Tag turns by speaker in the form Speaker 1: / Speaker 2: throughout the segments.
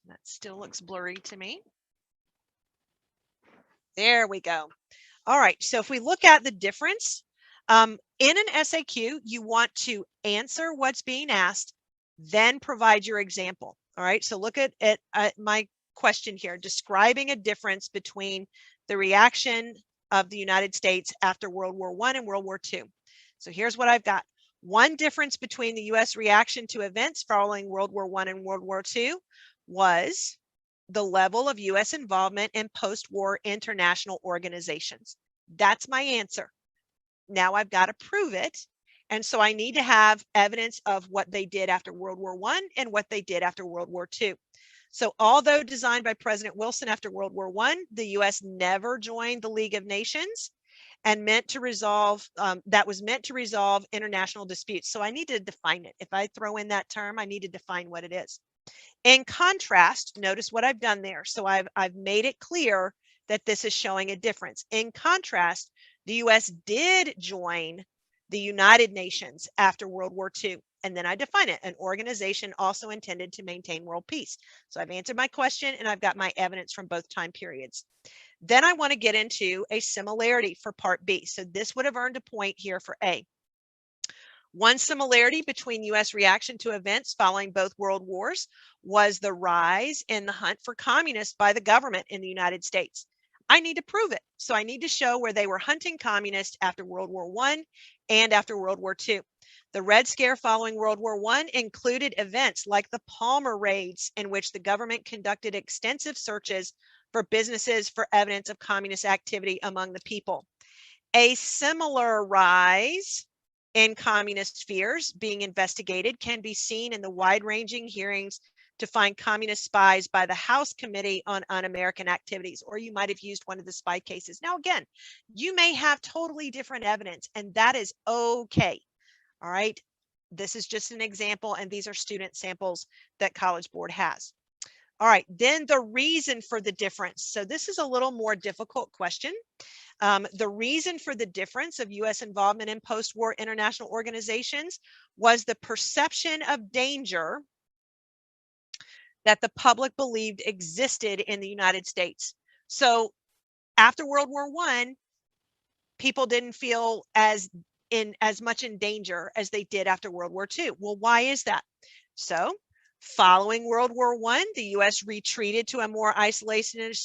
Speaker 1: That still looks blurry to me. There we go. All right, so if we look at the difference, in an SAQ, you want to answer what's being asked, then provide your example. All right, so look at my question here, describing a difference between the reaction of the United States after World War I and World War II. So here's what I've got. One difference between the U.S. reaction to events following World War I and World War II was the level of U.S. involvement in post-war international organizations. That's my answer. Now I've got to prove it. And so I need to have evidence of what they did after World War I and what they did after World War II. So although designed by President Wilson after World War I, the U.S. never joined the League of Nations and that was meant to resolve international disputes. So I need to define it. If I throw in that term, I need to define what it is. In contrast, notice what I've done there. So I've made it clear that this is showing a difference. In contrast, the U.S. did join the United Nations after World War II. And then I define it, an organization also intended to maintain world peace. So I've answered my question and I've got my evidence from both time periods. Then I want to get into a similarity for part B. So this would have earned a point here for A. One similarity between U.S. reaction to events following both world wars was the rise in the hunt for communists by the government in the United States. I need to prove it. So I need to show where they were hunting communists after World War I and after World War II. The Red Scare following World War I included events like the Palmer raids, in which the government conducted extensive searches for businesses for evidence of communist activity among the people. A similar rise in communist fears being investigated can be seen in the wide-ranging hearings to find communist spies by the House Committee on Un-American Activities, or you might have used one of the spy cases. Now, again, you may have totally different evidence, and that is okay. All right. This is just an example, and these are student samples that College Board has. All right, then the reason for the difference. So this is a little more difficult question. The reason for the difference of U.S. involvement in post-war international organizations was the perception of danger that the public believed existed in the United States. So after World War I, people didn't feel as much in danger as they did after World War II. Well, why is that? So following World War I, the U.S. retreated to a more isolated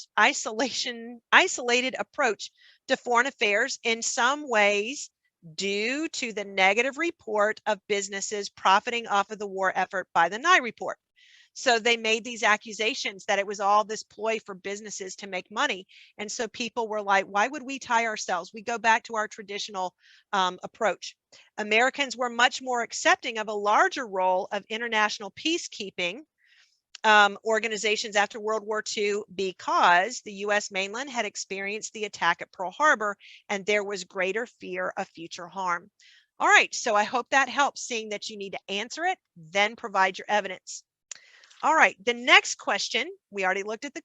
Speaker 1: approach to foreign affairs, in some ways due to the negative report of businesses profiting off of the war effort by the Nye report. So they made these accusations that it was all this ploy for businesses to make money. And so people were like, why would we tie ourselves? We go back to our traditional approach. Americans were much more accepting of a larger role of international peacekeeping organizations after World War II, because the U.S. mainland had experienced the attack at Pearl Harbor and there was greater fear of future harm. All right, so I hope that helps, seeing that you need to answer it, then provide your evidence. All right, the next question, we already looked at the